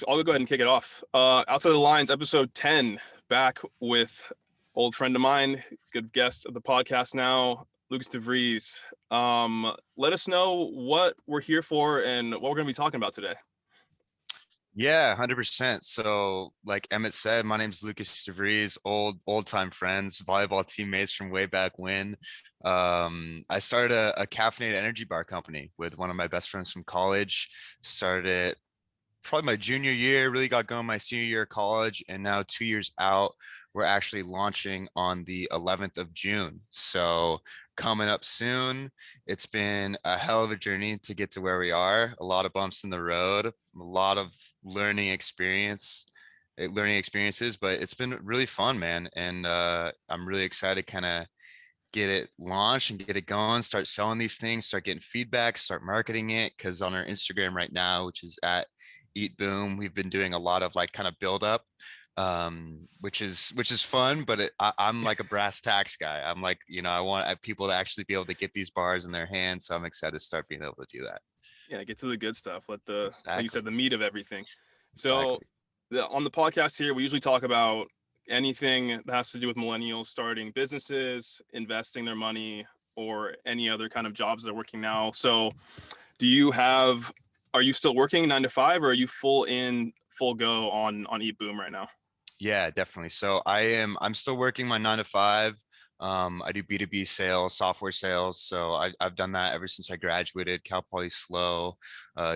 I'll go ahead and kick it off. Outside the Lines, episode 10, back with old friend of mine, good guest of the podcast now, Lucas DeVries. Let us know what we're here for and what we're going to be talking about today. Yeah, 100%. So like Emmett said, my name's Lucas DeVries, old time friends, volleyball teammates from way back when. I started a caffeinated energy bar company with one of my best friends from college. Started it probably my junior year, really got going my senior year of college, and now 2 years out, we're actually launching on the 11th of June. So coming up soon. It's been a hell of a journey to get to where we are. A lot of bumps in the road, a lot of learning experiences, but it's been really fun, man. And I'm really excited to kind of get it launched and get it going, start selling these things, start getting feedback, start marketing it. Because on our Instagram right now, which is at EatBoom, we've been doing a lot of like kind of build up, which is fun. But I'm like a brass tacks guy. I'm like, I want people to actually be able to get these bars in their hands. So I'm excited to start being able to do that. Yeah, get to the good stuff. Let Exactly. like you said, the meat of everything. So Exactly. on the podcast here, we usually talk about anything that has to do with millennials starting businesses, investing their money, or any other kind of jobs they're working now. So are you still working 9 to 5, or are you full go on EatBoom right now? Yeah, definitely. So I'm still working my 9 to 5. I do B2B sales, software sales. So I've done that ever since I graduated Cal Poly SLO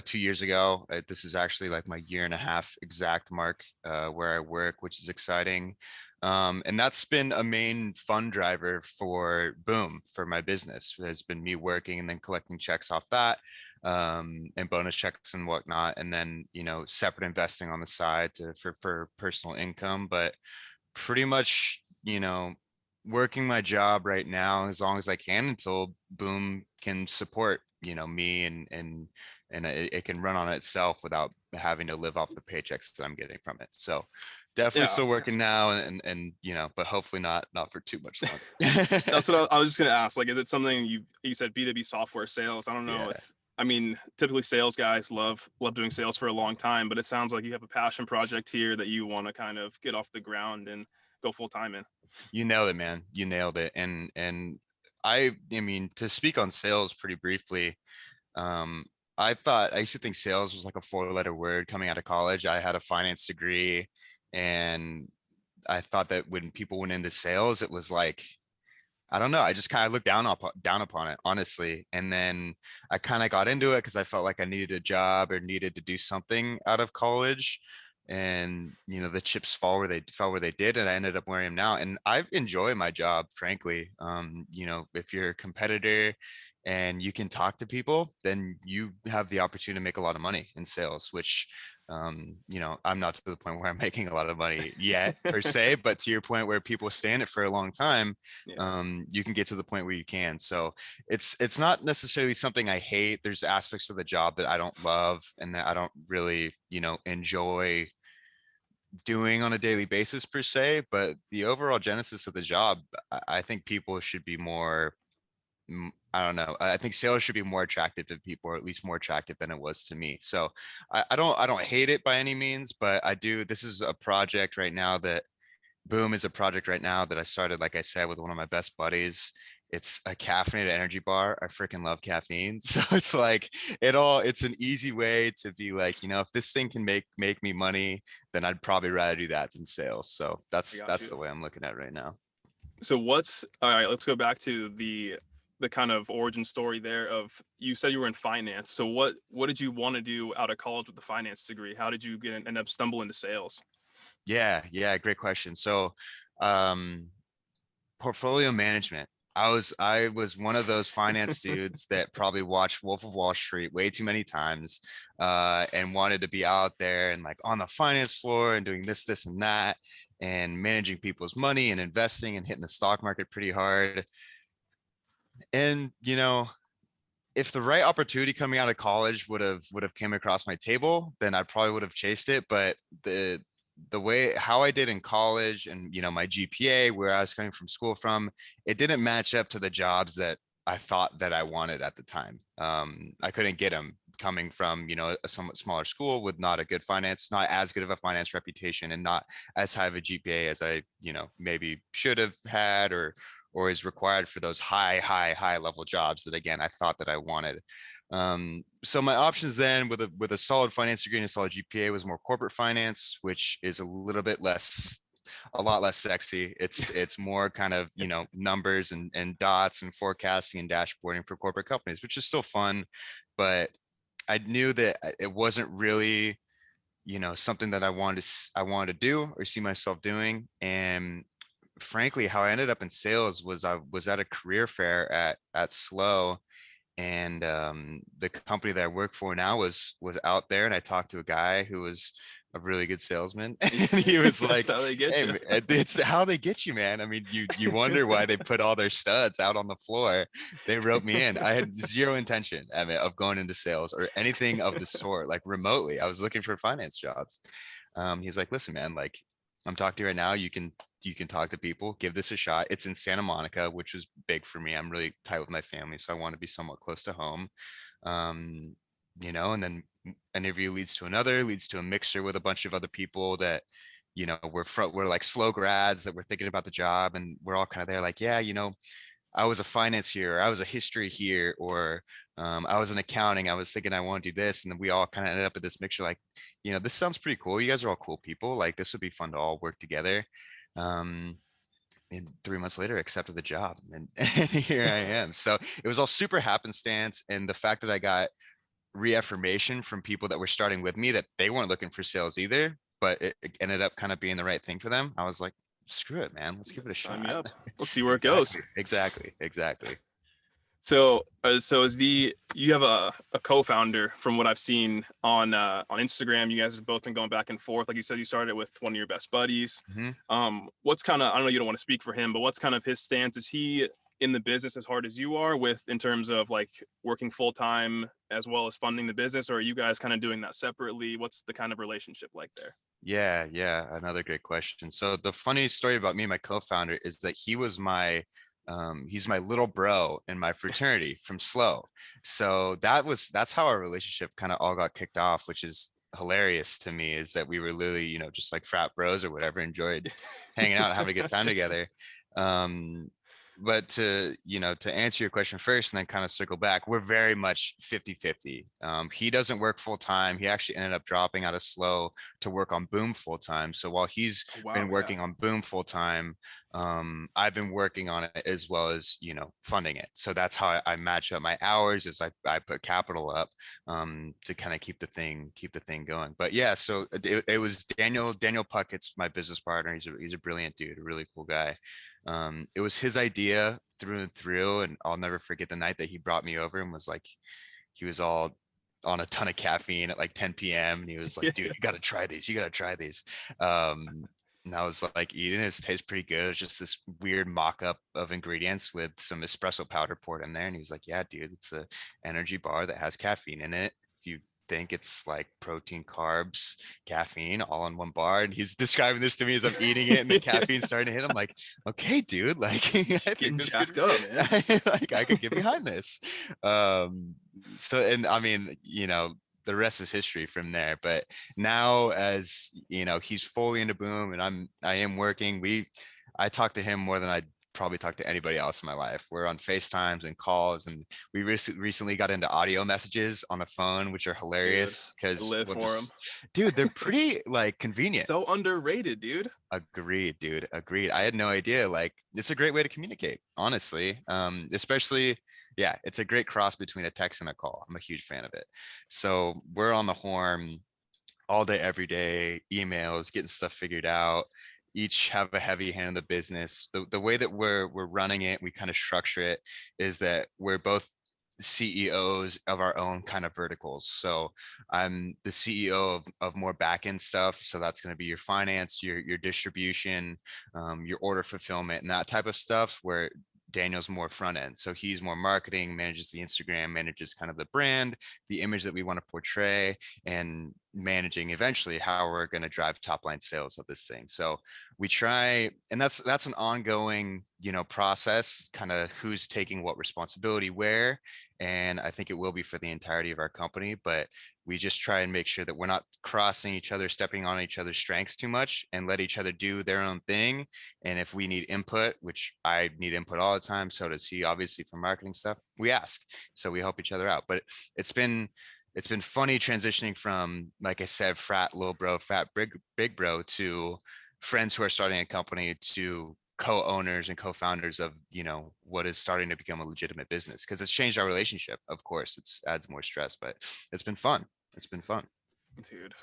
2 years ago. This is actually like my year and a half exact mark where I work, which is exciting. And that's been a main fund driver for Boom, for my business. Has been me working and then collecting checks off that, and bonus checks and whatnot, and then separate investing on the side for personal income. But pretty much working my job right now as long as I can until Boom can support me, and it can run on itself without having to live off the paychecks that I'm getting from it. So definitely still working now, and but hopefully not for too much longer. That's what I was just gonna ask. Like, is it something you said B2B software sales? I don't know Yeah. if typically sales guys love doing sales for a long time, but it sounds like you have a passion project here that you want to kind of get off the ground and go full time in. You nailed it, man. You nailed it. And I mean, to speak on sales pretty briefly, um, I used to think sales was like a 4-letter word coming out of college. I had a finance degree, and I thought that when people went into sales, it was like, I don't know, I just kind of looked down upon it, honestly. And then I kind of got into it because I felt like I needed a job or needed to do something out of college. And the chips fell where they did, and I ended up where I am now. And I've enjoyed my job, frankly. If you're a competitor and you can talk to people, then you have the opportunity to make a lot of money in sales, which I'm not to the point where I'm making a lot of money yet per se, but to your point where people stay in it for a long time, you can get to the point where you can. So it's not necessarily something I hate. There's aspects of the job that I don't love and that I don't really, enjoy doing on a daily basis per se, but the overall genesis of the job, I think people should be more, I don't know. I think sales should be more attractive to people, or at least more attractive than it was to me. So I don't hate it by any means, but I do. This is a project right now that Boom is a project right now that I started, like I said, with one of my best buddies. It's a caffeinated energy bar. I freaking love caffeine. So it's like it's an easy way to be like, if this thing can make me money, then I'd probably rather do that than sales. So that's the way I'm looking at it right now. So all right, let's go back to the kind of origin story there of, you said you were in finance. So what did you want to do out of college with the finance degree? How did you end up stumble into sales? Yeah, great question. So portfolio management. I was one of those finance dudes that probably watched Wolf of Wall Street way too many times, and wanted to be out there and like on the finance floor and doing this and that, and managing people's money and investing and hitting the stock market pretty hard. And if the right opportunity coming out of college would have came across my table, then I probably would have chased it. But the way how I did in college, and my GPA, where I was coming from school from, it didn't match up to the jobs that I thought that I wanted at the time. I couldn't get them coming from, a somewhat smaller school with not a good finance, not as good of a finance reputation, and not as high of a GPA as I, maybe should have had, or is required for those high level jobs that, again, I thought that I wanted. So my options then, with a solid finance degree and a solid GPA, was more corporate finance, which is a lot less sexy. It's more kind of, numbers and dots and forecasting and dashboarding for corporate companies, which is still fun. But I knew that it wasn't really, something that I wanted to do or see myself doing. And frankly, how I ended up in sales was I was at a career fair at SLO, and the company that I work for now was out there, and I talked to a guy who was a really good salesman, and he was like, That's how they get "Hey, you. it's how they get you, man. I mean, you wonder why they put all their studs out on the floor. They wrote me in. I had zero intention, I mean, of going into sales or anything of the sort, like remotely. I was looking for finance jobs. He's like, "Listen, man, like, I'm talking to you right now. You can talk to people, give this a shot. It's in Santa Monica, which is big for me. I'm really tight with my family, so I want to be somewhat close to home." um and then interview leads to another, leads to a mixer with a bunch of other people that, we're like slow grads that were thinking about the job, and we're all kind of there like, yeah, I was a finance here, or I was a history here, or I was in accounting, I was thinking I want to do this. And then we all kind of ended up at this mixture like, this sounds pretty cool, you guys are all cool people, like this would be fun to all work together. And 3 months later accepted the job, and here I am. So it was all super happenstance, and the fact that I got reaffirmation from people that were starting with me that they weren't looking for sales either, but it ended up kind of being the right thing for them. I was like, screw it, man, let's give it a Sign me shot. up. Let's see where it goes. Exactly. So is you have a co-founder from what I've seen on Instagram. You guys have both been going back and forth. Like you said, you started with one of your best buddies. Mm-hmm. What's kind of, I don't know, you don't want to speak for him, but what's kind of his stance? Is he in the business as hard as you are with, in terms of like working full time as well as funding the business, or are you guys kind of doing that separately? What's the kind of relationship like there? Yeah, another great question. So the funny story about me and my co-founder is that he's my little bro in my fraternity from SLO. So that's how our relationship kind of all got kicked off, which is hilarious to me, is that we were literally, just like frat bros or whatever, enjoyed hanging out and having a good time together. um but to answer your question first and then kind of circle back, we're very much 50-50. He doesn't work full time. He actually ended up dropping out of SLO to work on Boom full time. So while he's Oh, wow, been yeah. working on Boom full time, I've been working on it as well as, funding it. So that's how I match up my hours, is I put capital up to kind of keep the thing going. But yeah, so it was Daniel Puckett's my business partner. He's a brilliant dude, a really cool guy. It was his idea through and through, and I'll never forget the night that he brought me over and was like, he was all on a ton of caffeine at like 10 p.m. and he was like, "Dude, you got to try these. You got to try these." And I was like eating it. It tastes pretty good. It was just this weird mock-up of ingredients with some espresso powder poured in there. And he was like, "Yeah, dude, it's a energy bar that has caffeine in it. If you think it's like protein, carbs, caffeine all in one bar." And he's describing this to me as I'm eating it and the caffeine's starting to hit. I'm like, okay, dude, like I think Getting this jacked could, up, man. like I could get behind this. So, and I mean, the rest is history from there. But now, as he's fully into Boom and I am working. I talk to him more than I probably talk to anybody else in my life. We're on FaceTimes and calls, and we recently got into audio messages on the phone, which are Dude, hilarious I because live for him. dude, they're pretty like convenient. So underrated, dude. Agreed, dude. Agreed. I had no idea. Like, it's a great way to communicate, honestly. Especially, yeah, it's a great cross between a text and a call. I'm a huge fan of it. So we're on the horn all day, every day, emails, getting stuff figured out. Each have a heavy hand in the business. The way that we're running it, we kind of structure it, is that we're both CEOs of our own kind of verticals. So I'm the CEO of more back-end stuff. So that's going to be your finance, your distribution, your order fulfillment, and that type of stuff, where Daniel's more front end. So he's more marketing, manages the Instagram, manages kind of the brand, the image that we want to portray, and managing eventually how we're going to drive top line sales of this thing. So we try, and that's an ongoing, process, kind of who's taking what responsibility where. and I think it will be for the entirety of our company. But we just try and make sure that we're not crossing each other, stepping on each other's strengths too much, and let each other do their own thing. And if we need input, which I need input all the time, so does he, obviously, for marketing stuff, we ask. So we help each other out. But it's been it's been funny transitioning from, like I said, frat little bro, fat big bro, to friends who are starting a company, to co-owners and co-founders of, what is starting to become a legitimate business, because it's changed our relationship. Of course, it's adds more stress, but it's been fun. It's been fun. Dude,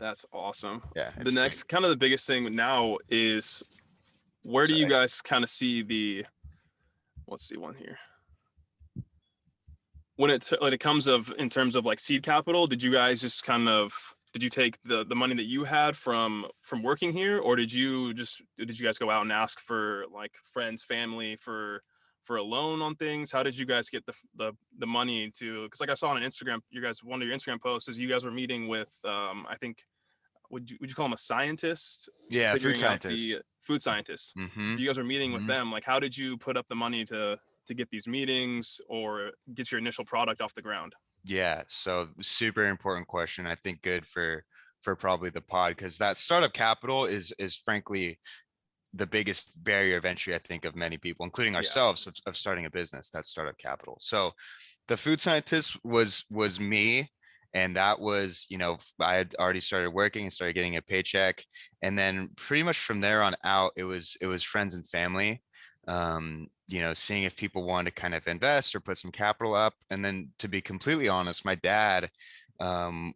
that's awesome. Yeah, The it's sweet. next kind of the biggest thing now is, where do you Sorry. guys kind of see let's see one here. When it comes of in terms of like seed capital, did you guys just kind of, did you take the money that you had from working here, or did you guys go out and ask for like friends, family for a loan on things? How did you guys get the money to, because like I saw on Instagram, you guys, one of your Instagram posts is you guys were meeting with I think, would you call them a scientist, Yeah, food figuring out the scientists. food scientists. Mm-hmm. So you guys were meeting with Mm-hmm. them. Like, how did you put up the money to get these meetings or get your initial product off the ground? Yeah, so super important question. I think good for probably the pod, because that startup capital is frankly the biggest barrier of entry, I think, of many people, including Yeah. ourselves, of starting a business. That's startup capital. So the food scientist was me. And that was, I had already started working and started getting a paycheck. And then pretty much from there on out, it was friends and family. Seeing if people wanted to kind of invest or put some capital up. And then, to be completely honest, my dad,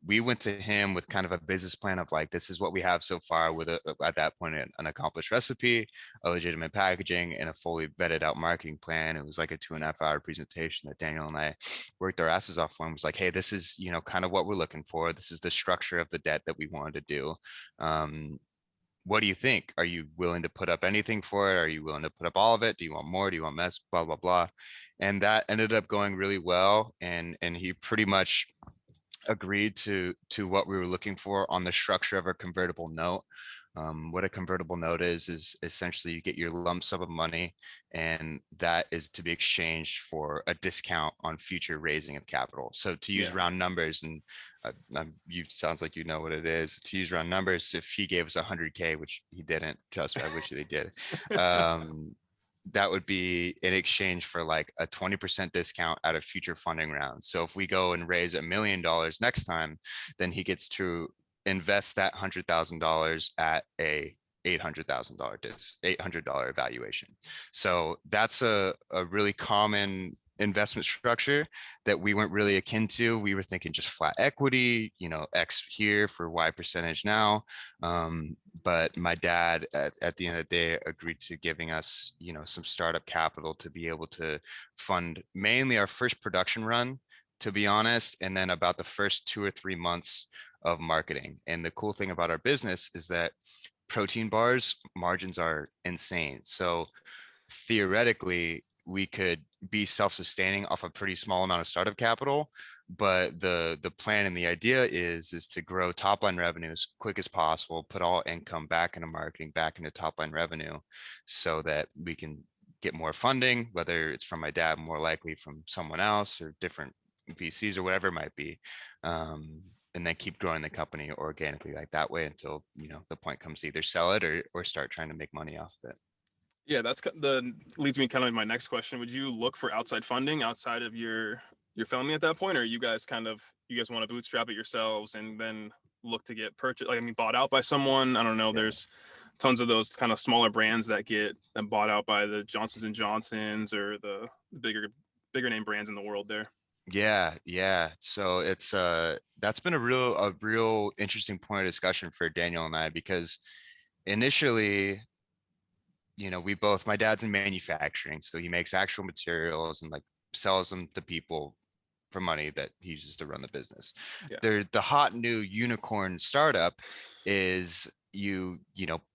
we went to him with kind of a business plan of like, this is what we have so far, with at that point, an accomplished recipe, a legitimate packaging, and a fully vetted out marketing plan. It was like a 2.5 hour presentation that Daniel and I worked our asses off on. It was like, hey, this is, kind of what we're looking for. This is the structure of the debt that we wanted to do. What do you think? Are you willing to put up anything for it? Are you willing to put up all of it? Do you want more? Do you want less? Blah, blah, blah. And that ended up going really well. And he pretty much agreed to what we were looking for on the structure of a convertible note. What a convertible note is essentially you get your lump sum of money, and that is to be exchanged for a discount on future raising of capital. So, to use Yeah. round numbers, and you sounds like you know what it is. To use round numbers, if he gave us 100K, which he didn't, trust me, I wish they did. Um, that would be in exchange for like a 20% discount at a future funding round. So if we go and raise $1 million next time, then he gets to invest that $100,000 at a $800,000 valuation. So that's a really common investment structure that we weren't really akin to. We were thinking just flat equity, X here for Y percentage now. But my dad, at the end of the day, agreed to giving us, some startup capital to be able to fund mainly our first production run, to be honest, and then about the first 2 or 3 months of marketing. And the cool thing about our business is that protein bars margins are insane. So theoretically, we could be self-sustaining off a pretty small amount of startup capital, but the plan and the idea is to grow top line revenue as quick as possible, put all income back into marketing, back into top line revenue, so that we can get more funding, whether it's from my dad, more likely from someone else, or different VCs, or whatever it might be. And then keep growing the company organically like that way until, the point comes to either sell it or start trying to make money off of it. Yeah, that's the leads me kind of to my next question. Would you look for outside funding outside of your family at that point, or you guys want to bootstrap it yourselves and then look to get purchased, like, I mean, bought out by someone? I don't know. Yeah. There's tons of those kind of smaller brands that get bought out by the Johnsons and Johnsons or the bigger name brands in the world there. Yeah, yeah. So it's that's been a real interesting point of discussion for Daniel and I, because initially, my dad's in manufacturing, so he makes actual materials and like sells them to people for money that he uses to run the business. Yeah. The hot new unicorn startup is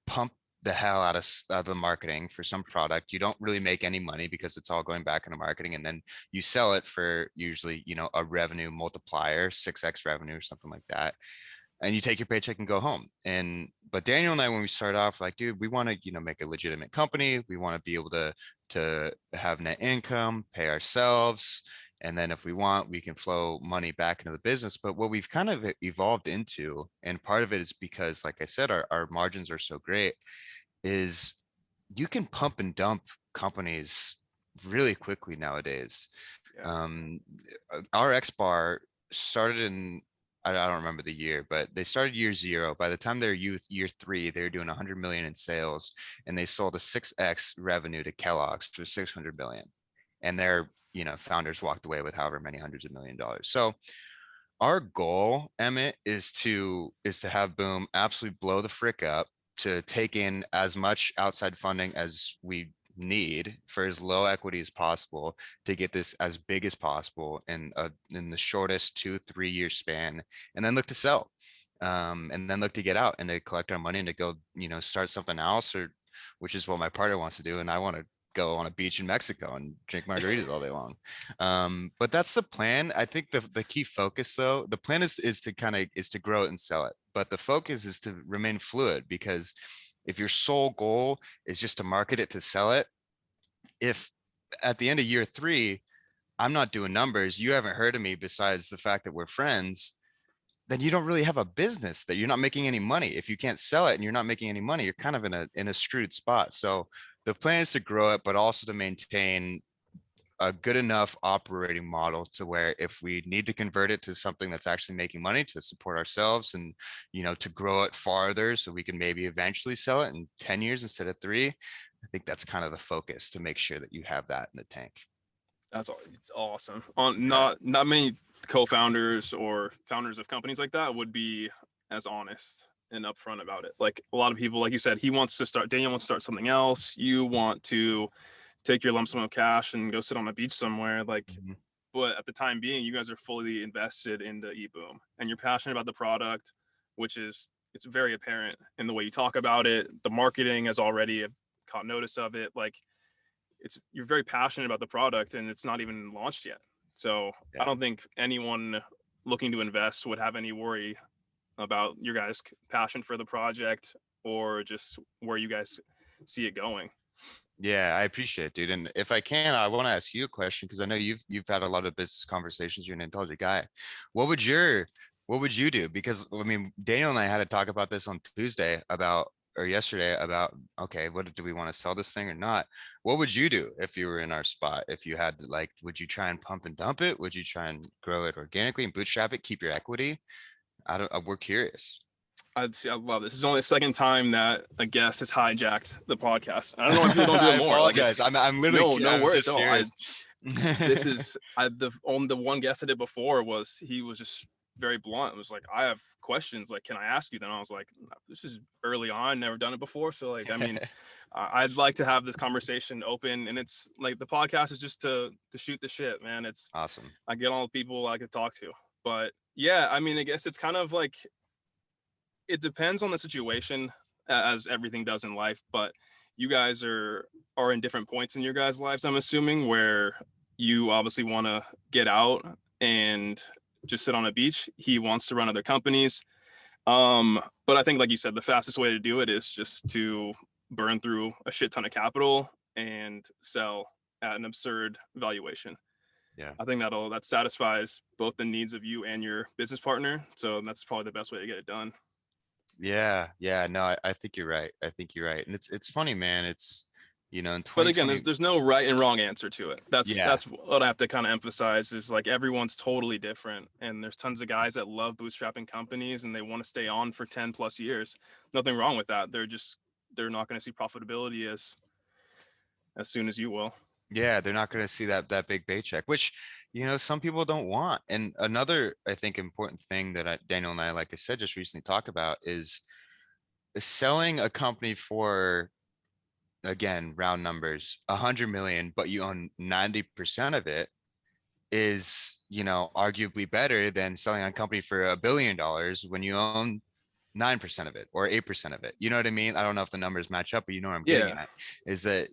pump the hell out of the marketing for some product. You don't really make any money because it's all going back into marketing, and then you sell it for usually, a revenue multiplier, 6x revenue or something like that, and you take your paycheck and go home. But Daniel and I, when we start off, like, dude, we want to, make a legitimate company. We want to be able to have net income, pay ourselves, And then if we want, we can flow money back into the business. But what we've kind of evolved into, and part of it is because, like I said, our margins are so great, is you can pump and dump companies really quickly nowadays. Yeah. Um, our X bar started in, I don't remember the year, but they started year zero. By the time they're year three, they were doing 100 million in sales, and they sold a 6x revenue to Kellogg's for 600 million. And their, founders walked away with however many hundreds of $1 million. So our goal, Emmett, is to have Boom absolutely blow the frick up, to take in as much outside funding as we need for as low equity as possible, to get this as big as possible in the shortest 2-3 year span, and then look to sell, and then look to get out and to collect our money and to go, start something else, or which is what my partner wants to do, and I want to go on a beach in Mexico and drink margaritas all day long. But that's the plan. I think the key focus, though, the plan is to grow it and sell it. But the focus is to remain fluid, because if your sole goal is just to market it to sell it, if at the end of year three, I'm not doing numbers, you haven't heard of me besides the fact that we're friends, then you don't really have a business, that you're not making any money. If you can't sell it and you're not making any money, you're kind of in a screwed spot. So the plan is to grow it, but also to maintain a good enough operating model to where if we need to convert it to something that's actually making money to support ourselves, and to grow it farther so we can maybe eventually sell it in 10 years instead of 3, I think that's kind of the focus, to make sure that you have that in the tank. It's awesome. On Yeah. not many co-founders or founders of companies like that would be as honest and upfront about it. Like a lot of people, like you said, Daniel wants to start something else. You want to take your lump sum of cash and go sit on a beach somewhere. Like, Mhm. but at the time being, you guys are fully invested into EatBoom and you're passionate about the product, which is, it's very apparent in the way you talk about it. The marketing has already caught notice of it. Like, you're very passionate about the product and it's not even launched yet. So I Yeah. don't think anyone looking to invest would have any worry about your guys' passion for the project or just where you guys see it going. Yeah, I appreciate it, dude. And if I can, I want to ask you a question, because I know you've had a lot of business conversations. You're an intelligent guy. What would your what would you do? Because I mean, Daniel and I had to talk about this on Tuesday about, or yesterday, about, okay, what do we want to sell this thing or not? What would you do if you were in our spot? If you had, like, would you try and pump and dump it? Would you try and grow it organically and bootstrap it, keep your equity? We're curious. I love this. This is only the second time that a guest has hijacked the podcast. I don't know why people don't do it I more. Like apologize. it's I'm literally, no I'm worries. just Oh, curious. this is the one guest I did before was he was just very blunt. It was like, I have questions. Like, can I ask you? Then I was like, this is early on, never done it before. So like, I mean, I'd like to have this conversation open, and it's like the podcast is just to shoot the shit, man. It's Awesome. I get all the people I could talk to, but yeah, I mean, I guess it's kind of like it depends on the situation, as everything does in life. But you guys are in different points in your guys' lives, I'm assuming, where you obviously want to get out and just sit on a beach. He wants to run other companies. But I think, like you said, the fastest way to do it is just to burn through a shit ton of capital and sell at an absurd valuation. Yeah. I think that satisfies both the needs of you and your business partner. So that's probably the best way to get it done. Yeah, yeah, no, I think you're right. I think you're right. And it's funny, man. It's, in But again, 2020. there's no right and wrong answer to it. Yeah, That's what I have to kind of emphasize is like everyone's totally different, and there's tons of guys that love bootstrapping companies and they want to stay on for 10 plus years. Nothing wrong with that. They're not going to see profitability as soon as you will. yeah, they're not going to see that big paycheck, which, some people don't want. And another, I think, important thing that Daniel and I, like I said, just recently talked about is selling a company for, again, round numbers, 100 million, but you own 90% of it, is, arguably better than selling a company for $1 billion when you own 9% of it or 8% of it. You know what I mean? I don't know if the numbers match up, but you know what I'm getting Yeah. at, is that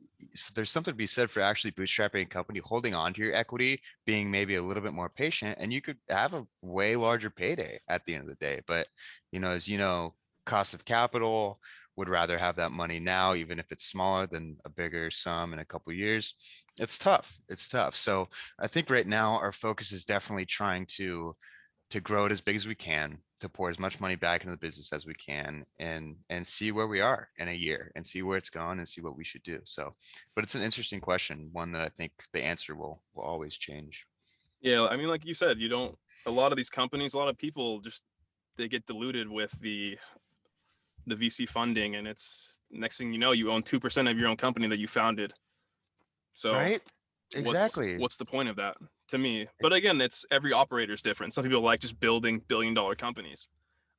there's something to be said for actually bootstrapping a company, holding on to your equity, being maybe a little bit more patient, and you could have a way larger payday at the end of the day. But, as you know, cost of capital, would rather have that money now, even if it's smaller than a bigger sum in a couple of years. It's tough. It's tough. So I think right now our focus is definitely trying to grow it as big as we can, to pour as much money back into the business as we can, and see where we are in a year and see where it's going and see what we should do. So, but it's an interesting question, one that I think the answer will always change. Yeah, I mean, like you said, you don't. A lot of these companies, a lot of people just they get diluted with the VC funding, and it's next thing you know, you own 2% of your own company that you founded. So Right? Exactly. what's the point of that to me? But again, it's every operator is different. Some people like just building billion-dollar companies.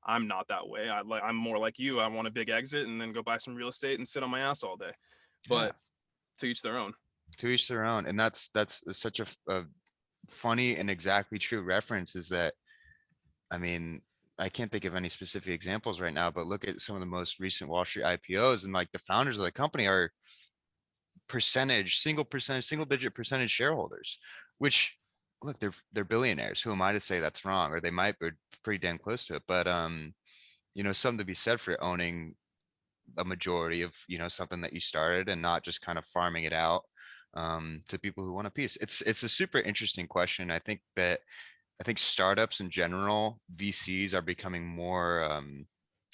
I'm not that way. I'm more like you. I want a big exit and then go buy some real estate and sit on my ass all day. Yeah. But to each their own. To each their own. And that's such a funny and exactly true reference, is that, I mean, I can't think of any specific examples right now, but look at some of the most recent Wall Street IPOs, and like the founders of the company are single digit percentage shareholders, which, look, they're billionaires. Who am I to say that's wrong? Or they might be pretty damn close to it. But something to be said for owning a majority of, something that you started, and not just kind of farming it out to people who want a piece. It's a super interesting question. I think startups in general, VCs, are becoming more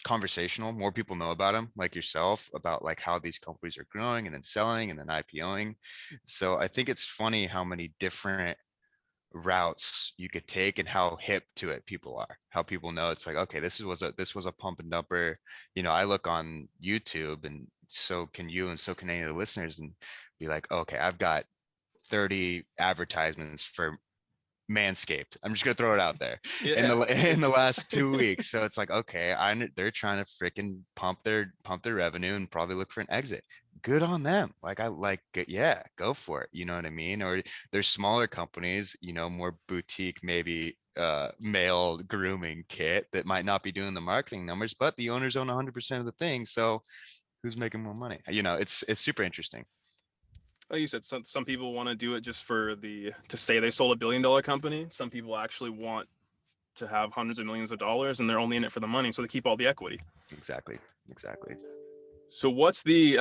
conversational. More people know about them, like yourself, about like how these companies are growing and then selling and then IPOing. So I think it's funny how many different routes you could take and how hip to it people are. How people know it's like, okay, this was a pump and dumper. I look on YouTube, and so can you, and so can any of the listeners, and be like, okay, I've got 30 advertisements for Manscaped. I'm just gonna throw it out there in Yeah, the in the it's last 2 weeks. So it's like, okay, they're trying to freaking pump their revenue and probably look for an exit. Good on them. Like, I like it. Yeah, go for it. You know what I mean? Or there's smaller companies, more boutique, maybe male grooming kit that might not be doing the marketing numbers, but the owners own 100% of the thing. So who's making more money? It's super interesting. like you said, some people want to do it just for the to say they sold $1 billion company. Some people actually want to have hundreds of millions of dollars, and they're only in it for the money, so they keep all the equity. Exactly. Exactly. So what's the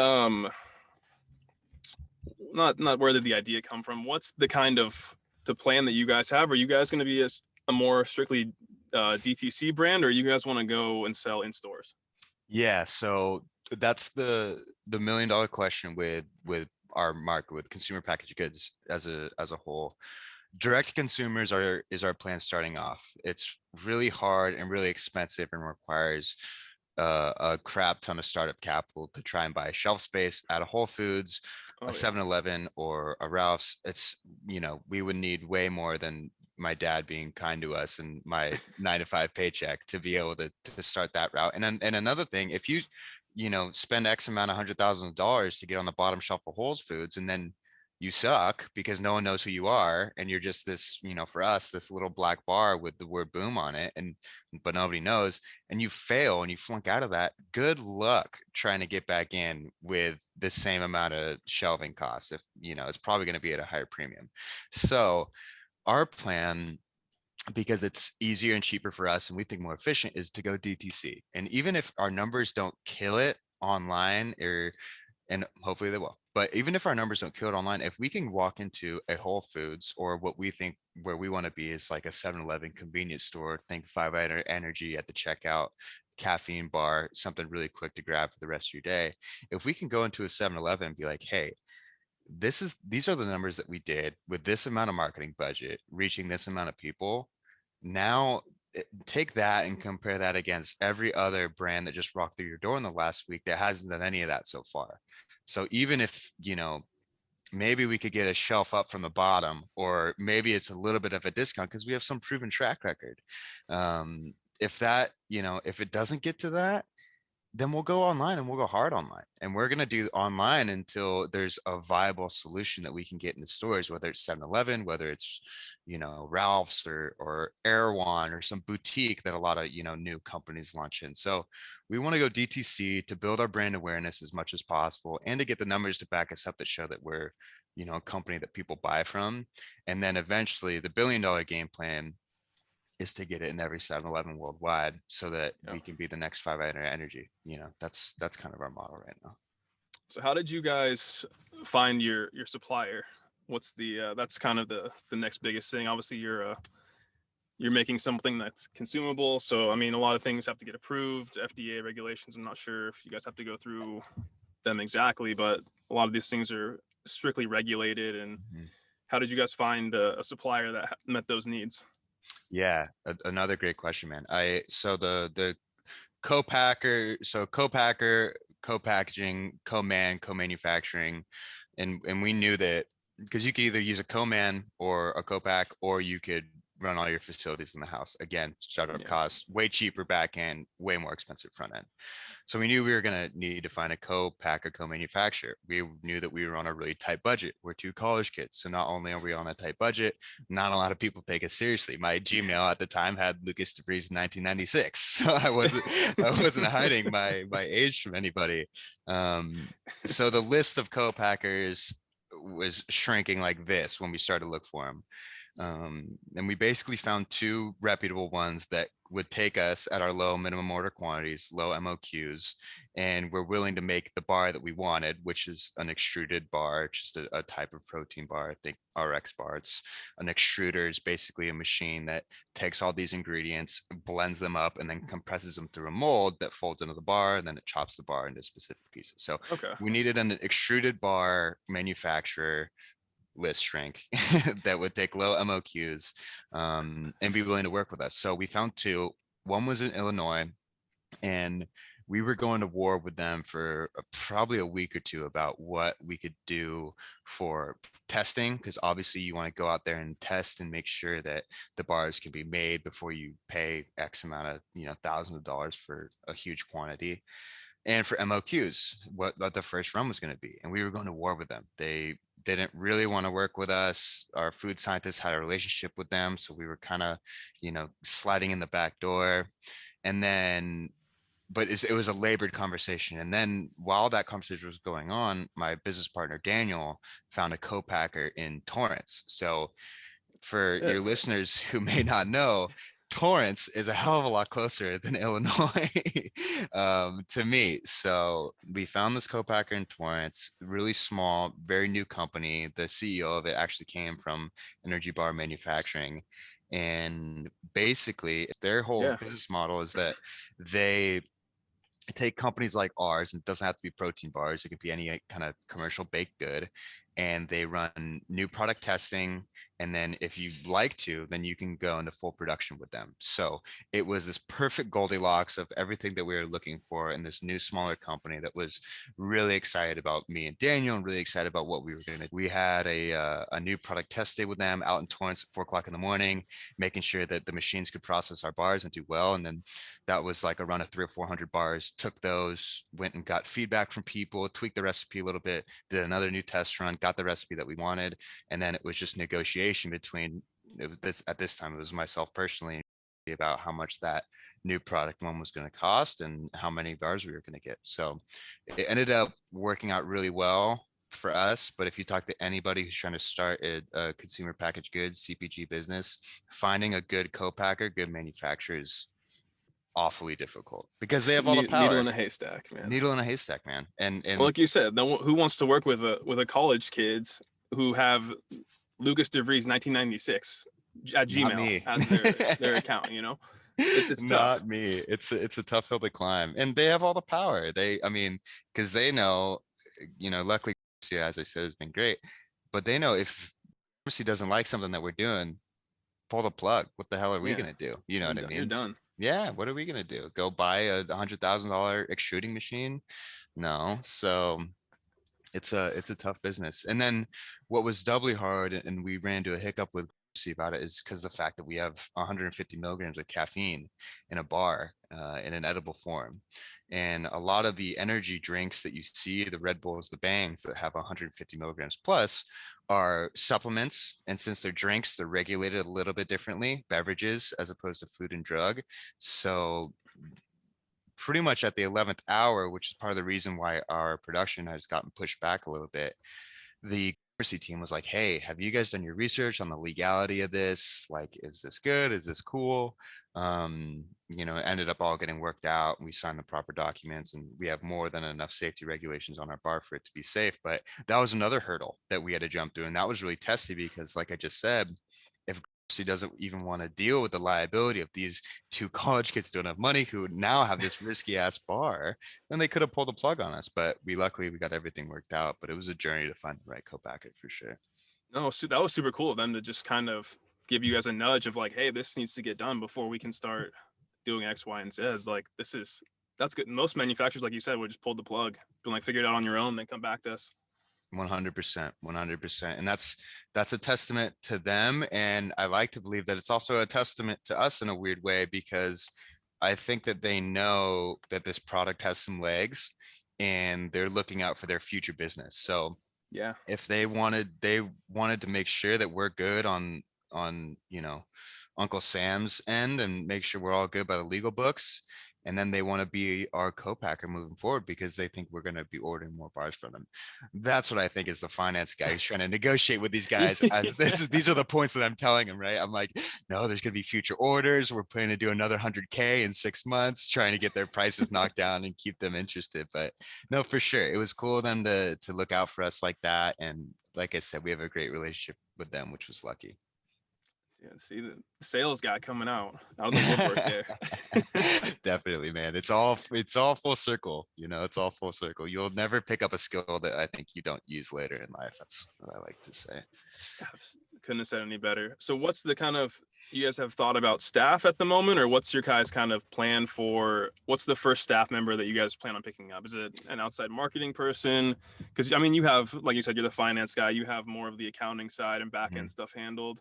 not where did the idea come from? What's the kind of the plan that you guys have? Are you guys going to be a more strictly DTC brand, or you guys want to go and sell in stores? Yeah, so that's the $1 million question with our market, with consumer packaged goods as a whole. Direct to consumers is our plan starting off. It's really hard and really expensive, and requires a crap ton of startup capital to try and buy shelf space at a Whole Foods, a Oh yeah. 7-Eleven, or a Ralph's. We would need way more than my dad being kind to us and my 9 to 5 paycheck to be able to start that route. And another thing, if you spend X amount of $100,000 to get on the bottom shelf of Whole Foods, and then you suck because no one knows who you are, and you're just this, for us, this little black bar with the word boom on it, and but nobody knows, and you fail and you flunk out of that, good luck trying to get back in with the same amount of shelving costs. If it's probably going to be at a higher premium. So our plan, because it's easier and cheaper for us and we think more efficient, is to go DTC. And even if our numbers don't kill it online, and hopefully they will, but even if our numbers don't kill it online, if we can walk into a Whole Foods, or what we think where we want to be is like a 7-Eleven convenience store, think 5 Energy at the checkout, caffeine bar, something really quick to grab for the rest of your day. If we can go into a 7-Eleven and be like, hey, these are the numbers that we did with this amount of marketing budget, reaching this amount of people. Now take that and compare that against every other brand that just walked through your door in the last week that hasn't done any of that so far. So even if, maybe we could get a shelf up from the bottom, or maybe it's a little bit of a discount because we have some proven track record. If it doesn't get to that, then we'll go online, and we'll go hard online, and we're going to do online until there's a viable solution that we can get in the stores, whether it's 7-Eleven, whether it's Ralph's, or Erewhon, or some boutique that a lot of new companies launch in. So we want to go DTC to build our brand awareness as much as possible, and to get the numbers to back us up that show that we're a company that people buy from. And then eventually the $1 billion game plan is to get it in every 7-Eleven worldwide so that Yeah. we can be the next 5 Energy. That's kind of our model right now. So how did you guys find your supplier? What's the that's kind of the next biggest thing. Obviously, you're making something that's consumable. So I mean, a lot of things have to get approved, FDA regulations. I'm not sure if you guys have to go through them exactly, but a lot of these things are strictly regulated. And Mhm. how did you guys find a supplier that met those needs? Yeah, another great question, man. The co-packer, co-packaging, co-man, co-manufacturing, and we knew that because you could either use a co-man or a co-pack, or you could run all your facilities in the house. Again, startup Yeah. costs, way cheaper back end, way more expensive front end. So we knew we were going to need to find a co-packer, co-manufacturer. We knew that we were on a really tight budget. We're two college kids. So not only are we on a tight budget, not a lot of people take us seriously. My Gmail at the time had Lucas DeVries 1996. So I wasn't hiding my age from anybody. So the list of co-packers was shrinking like this when we started to look for them. And we basically found two reputable ones that would take us at our low minimum order quantities, low MOQs, and we're willing to make the bar that we wanted, which is an extruded bar, just a type of protein bar. I think RX bar. It's an extruder is basically a machine that takes all these ingredients, blends them up, and then compresses them through a mold that folds into the bar, and then it chops the bar into specific pieces. So Okay. we needed an extruded bar manufacturer list shrink that would take low MOQs and be willing to work with us. So we found two. One was in Illinois, and we were going to war with them for probably a week or two about what we could do for testing, because obviously you want to go out there and test and make sure that the bars can be made before you pay X amount of thousands of dollars for a huge quantity, and for MOQs, what the first run was going to be. And we were going to war with them. They didn't really want to work with us. Our food scientists had a relationship with them. So we were kind of, sliding in the back door. And then, but it was a labored conversation. And then while that conversation was going on, my business partner, Daniel, found a co-packer in Torrance. So for Yeah. your listeners who may not know, Torrance is a hell of a lot closer than Illinois to me. So we found this co-packer in Torrance, really small, very new company. The CEO of it actually came from energy bar manufacturing. And basically, their whole Yeah. business model is that they take companies like ours, and it doesn't have to be protein bars, it could be any kind of commercial baked good, and they run new product testing, and then if you like to, then you can go into full production with them. So it was this perfect Goldilocks of everything that we were looking for in this new smaller company that was really excited about me and Daniel, and really excited about what we were going to. We had a new product test day with them out in Torrance at 4 o'clock in the morning, making sure that the machines could process our bars and do well. And then that was like a run of 300 or 400 bars. Took those, went and got feedback from people, tweaked the recipe a little bit, did another new test run, got the recipe that we wanted, and then it was just negotiation between this. At this time, it was myself personally about how much that new product one was going to cost and how many bars we were going to get. So it ended up working out really well for us. But if you talk to anybody who's trying to start a consumer packaged goods CPG business, finding a good co-packer, good manufacturer is awfully difficult because they have all the Needle power. in a haystack, man. Needle in a haystack, man. Well, And like you said, no one, who wants to work with a college kids who have Lucas DeVries 1996 at not Gmail me. as their account? It's tough. Not me. It's a tough hill to climb, and they have all the power. I mean, because they know, luckily, yeah, as I said, has been great, but they know if he doesn't like something that we're doing, pull the plug. What the hell are we Yeah, gonna do? You know what I you're mean? done. Yeah. What are we gonna do? Go buy $100,000 extruding machine? No. So it's a tough business. And then what was doubly hard, and we ran into a hiccup with about it, is because the fact that we have 150 milligrams of caffeine in a bar in an edible form, and a lot of the energy drinks that you see, the Red Bulls, the Bangs that have 150 milligrams plus, are supplements, and since they're drinks, they're regulated a little bit differently, beverages as opposed to food and drug. So pretty much at the 11th hour, which is part of the reason why our production has gotten pushed back a little bit, the team was like, hey, have you guys done your research on the legality of this? Like, is this good? Is this cool? It ended up all getting worked out. We signed the proper documents and we have more than enough safety regulations on our bar for it to be safe. But that was another hurdle that we had to jump through. And that was really testy because, like I just said, if he doesn't even want to deal with the liability of these two college kids who don't have money who now have this risky ass bar, then they could have pulled the plug on us. But luckily we got everything worked out. But it was a journey to find the right co-packer for sure. No, so that was super cool of them to just kind of give you guys a nudge of like, hey, this needs to get done before we can start doing X, Y, and Z. Like that's good. Most manufacturers, like you said, would just pull the plug, been like, figure it out on your own, then come back to us. 100%, 100%. And that's a testament to them. And I like to believe that it's also a testament to us in a weird way, because I think that they know that this product has some legs and they're looking out for their future business. So Yeah. if they wanted to make sure that we're good on Uncle Sam's end and make sure we're all good by the legal books. And then they want to be our co-packer moving forward because they think we're going to be ordering more bars from them. That's what I think is the finance guy who's trying to negotiate with these guys. As these are the points that I'm telling him, right? I'm like, no, there's going to be future orders. We're planning to do another 100K in 6 months, trying to get their prices knocked down and keep them interested. But no, for sure, it was cool of them to look out for us like that. And like I said, we have a great relationship with them, which was lucky. Yeah, see the sales guy coming out of the woodwork there. Definitely, man. It's all full circle. It's all full circle. You'll never pick up a skill that I think you don't use later in life. That's what I like to say. Couldn't have said any better. So what's the kind of, you guys have thought about staff at the moment, or what's your guys kind of plan for, what's the first staff member that you guys plan on picking up? Is it an outside marketing person? Because I mean, you have, like you said, you're the finance guy, you have more of the accounting side and back end Mhm. stuff handled.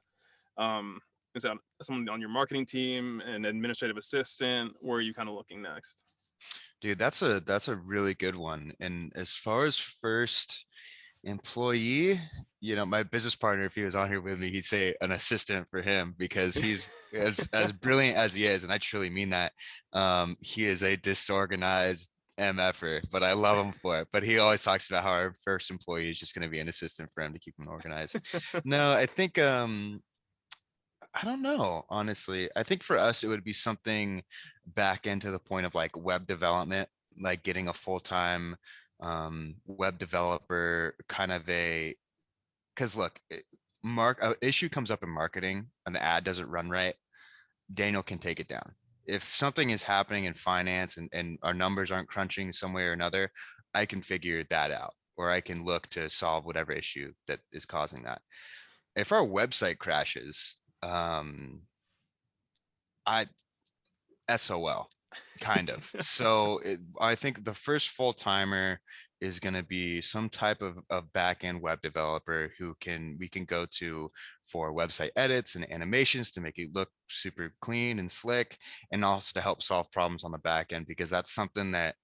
Um, is that someone on your marketing team, an administrative assistant? Where are you kind of looking next? Dude, that's a really good one. And as far as first employee, my business partner, if he was on here with me, he'd say an assistant for him because he's as brilliant as he is, and I truly mean that. He is a disorganized MFer, but I love him for it. But he always talks about how our first employee is just going to be an assistant for him to keep him organized. No, I think I don't know, honestly. I think for us, it would be something back into the point of like web development, like getting a full-time web developer, kind of because look, issue comes up in marketing, an ad doesn't run right, Daniel can take it down. If something is happening in finance and our numbers aren't crunching some way or another, I can figure that out, or I can look to solve whatever issue that is causing that. If our website crashes, I SOL, kind of. So I think the first full timer is going to be some type of back end web developer who we can go to for website edits and animations to make it look super clean and slick, and also to help solve problems on the back end, because that's something that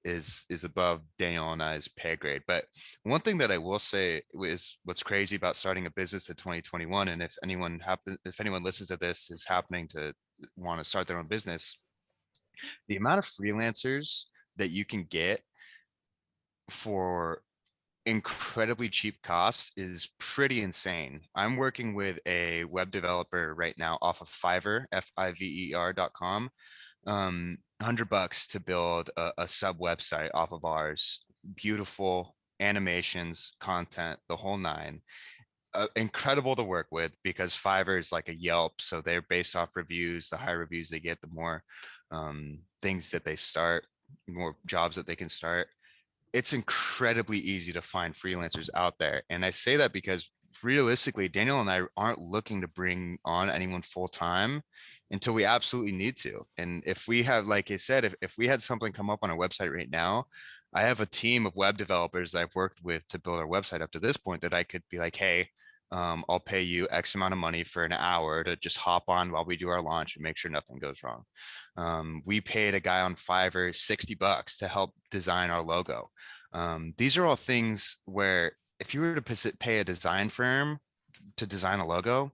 is above Daniel and I's pay grade. But one thing that I will say is what's crazy about starting a business in 2021, and if anyone listens to this is happening to want to start their own business, the amount of freelancers that you can get for incredibly cheap costs is pretty insane. I'm working with a web developer right now off of Fiverr, fiver.com. 100 bucks to build a sub website off of ours. Beautiful animations, content, the whole nine. Incredible to work with because Fiverr is like a Yelp, so they're based off reviews. The higher reviews they get, the more things that they start, more jobs that they can start. It's incredibly easy to find freelancers out there. And I say that because realistically, Daniel and I aren't looking to bring on anyone full time until we absolutely need to. And if we have, like I said, if we had something come up on our website right now, I have a team of web developers that I've worked with to build our website up to this point that I could be like, hey, I'll pay you X amount of money for an hour to just hop on while we do our launch and make sure nothing goes wrong. We paid a guy on Fiverr 60 bucks to help design our logo. These are all things where if you were to pay a design firm to design a logo,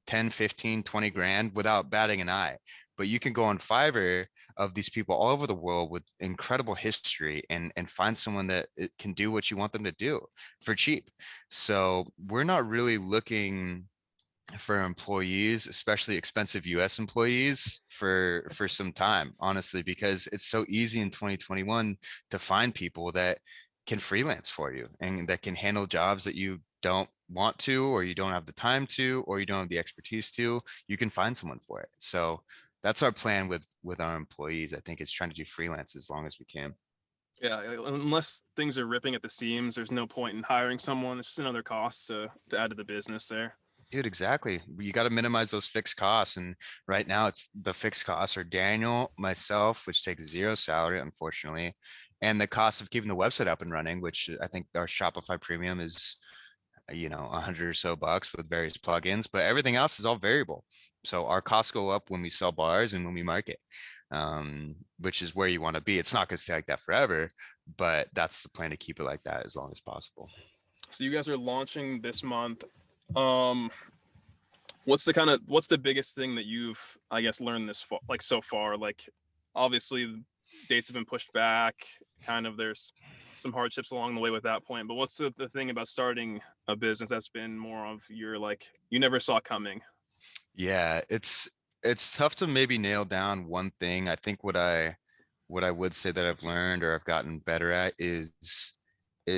10, 15, 20 grand without batting an eye. But you can go on Fiverr. of these people all over the world with incredible history, and find someone that can do what you want them to do for cheap. So we're not really looking for employees, especially expensive US employees, for some time, honestly, because it's so easy in 2021 to find people that can freelance for you and that can handle jobs that you don't want to, or you don't have the time to, or you don't have the expertise to. You can find someone for it. So that's our plan with our employees. I think is trying to do freelance as long as we can. Yeah, unless things are ripping at the seams, there's no point in hiring someone. It's just another cost to add to the business there. Dude, exactly. You got to minimize those fixed costs. And right now, it's the fixed costs are Daniel, myself, which takes zero salary, unfortunately, and the cost of keeping the website up and running, which I think our Shopify premium is, 100 or so bucks with various plugins, but everything else is all variable. So our costs go up when we sell bars and when we market, which is where you want to be. It's not going to stay like that forever, but that's the plan, to keep it like that as long as possible. So you guys are launching this month. Um, what's the biggest thing that you've, I guess, learned like so far? Like, obviously dates have been pushed back, kind of, there's some hardships along the way with that point, but what's the thing about starting a business that's been more of your, like, you never saw coming? Yeah, it's tough to maybe nail down one thing. I think what I would say that I've learned or I've gotten better at is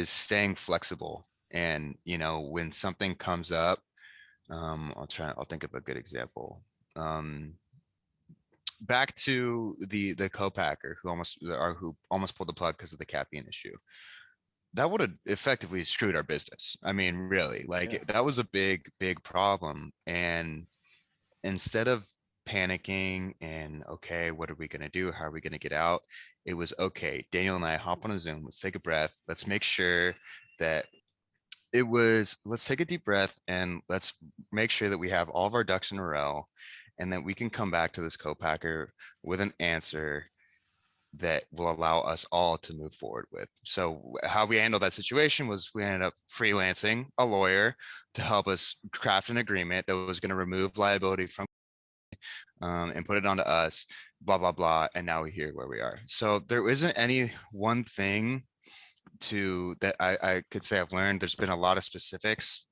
staying flexible. And when something comes up, I'll think of a good example. Back to the co-packer who almost pulled the plug because of the caffeine issue. That would have effectively screwed our business. I mean, really, Yeah. like that was a big problem. And instead of panicking and, okay, what are we going to do? How are we going to get out? It was, okay, Daniel and I hop on a Zoom. Let's take a breath. Let's make sure that let's take a deep breath and let's make sure that we have all of our ducks in a row, and that we can come back to this co-packer with an answer that will allow us all to move forward with. So how we handled that situation was we ended up freelancing a lawyer to help us craft an agreement that was going to remove liability from, and put it onto us, blah, blah, blah. And now we're here where we are. So there isn't any one thing that I could say I've learned. There's been a lot of specifics,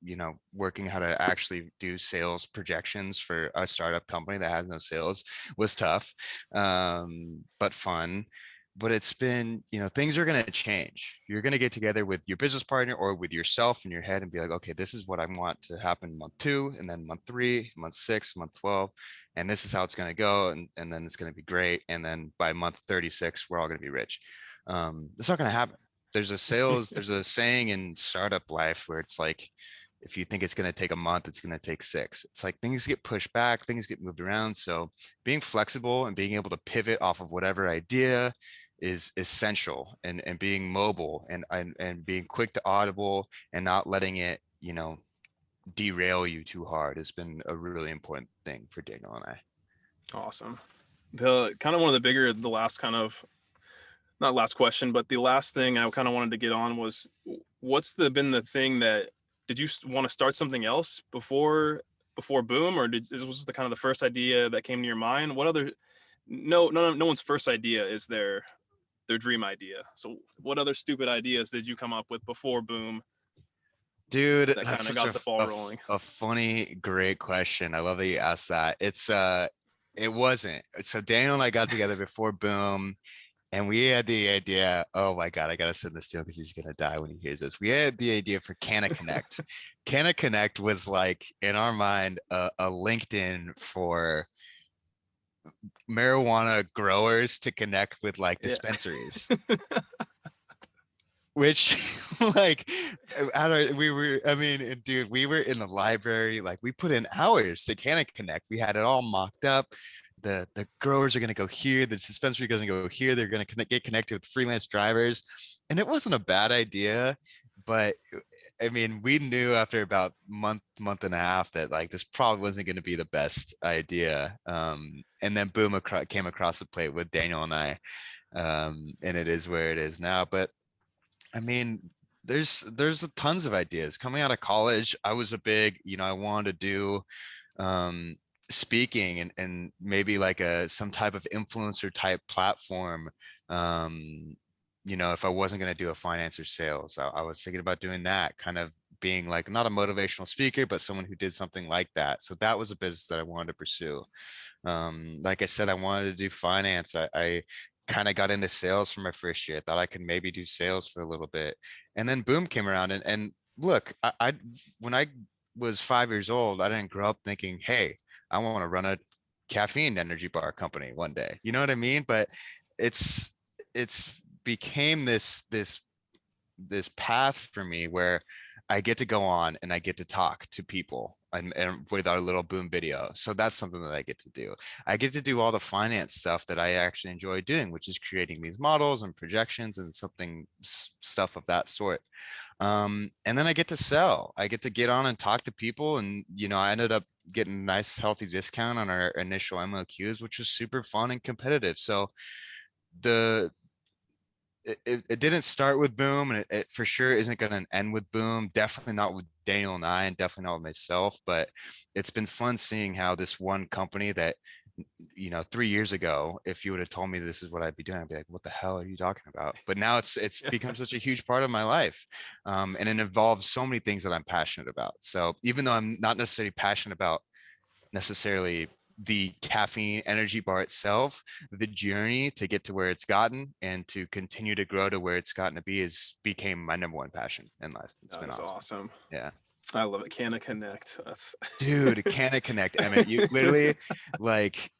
working how to actually do sales projections for a startup company that has no sales was tough, but fun. But it's been, things are going to change. You're going to get together with your business partner or with yourself in your head and be like, okay, this is what I want to happen month 2, and then month 3, month 6, month 12. And this is how it's going to go. And then it's going to be great. And then by month 36, we're all going to be rich. It's not going to happen. There's a saying in startup life where it's like, if you think it's going to take a month, it's going to take 6. It's like things get pushed back, things get moved around. So being flexible and being able to pivot off of whatever idea is essential, and being mobile, and being quick to audible and not letting it, derail you too hard has been a really important thing for Daniel and I. Awesome. The kind of one of the last kind of, not last question, but the last thing I kind of wanted to get on was, been the thing that, did you want to start something else before Boom, or was this the kind of the first idea that came to your mind? What other, no one's first idea is their dream idea. So what other stupid ideas did you come up with before Boom Dude, that that's kind of such got the ball rolling? a funny, great question. I love that you asked that. It wasn't. So Daniel and I got together before Boom, and we had the idea. Oh my God, I gotta send this to him because he's gonna die when he hears this. We had the idea for Canna Connect. Canna Connect was like, in our mind, a LinkedIn for marijuana growers to connect with like Yeah. dispensaries. Which, like, I don't, we were, I mean, and dude, we were in the library, like we put in hours to Canna Connect. We had it all mocked up. The growers are going to go here, the dispensary is going to go here, they're going to get connected with freelance drivers. And it wasn't a bad idea, but I mean, we knew after about month and a half that like this probably wasn't going to be the best idea. And then Boom came across the plate with Daniel and I, and it is where it is now. But I mean, there's tons of ideas coming out of college. I was a big, I wanted to do speaking and maybe like some type of influencer type platform. um if I wasn't going to do a finance or sales, I was thinking about doing that, kind of being like not a motivational speaker but someone who did something like that. So that was a business that I wanted to pursue. Like I said, I wanted to do finance. I kind of got into sales for my first year. I thought I could maybe do sales for a little bit, and then boom came around. And look, I when I was 5 years old, I didn't grow up thinking, hey, I want to run a caffeine energy bar company one day. You know what I mean? But it's it's became this path for me where I get to go on and I get to talk to people and with our little boom video. So that's something that I get to do. I get to do all the finance stuff that I actually enjoy doing, which is creating these models and projections and stuff of that sort. And then I get to sell. I get to get on and talk to people. And, I ended up getting a nice, healthy discount on our initial MOQs, which was super fun and competitive. So the it didn't start with boom, and it for sure isn't going to end with boom. Definitely not with Daniel and I, and definitely not with myself. But it's been fun seeing how this one company that 3 years ago, if you would have told me this is what I'd be doing, I'd be like, what the hell are you talking about? But now it's become such a huge part of my life. And it involves so many things that I'm passionate about. So even though I'm not necessarily passionate about necessarily the caffeine energy bar itself, the journey to get to where it's gotten and to continue to grow to where it's gotten to be is became my number one passion in life. It's That been is awesome. awesome. Yeah. I love it. Can I connect? That's Dude, can it connect, Emmett? You literally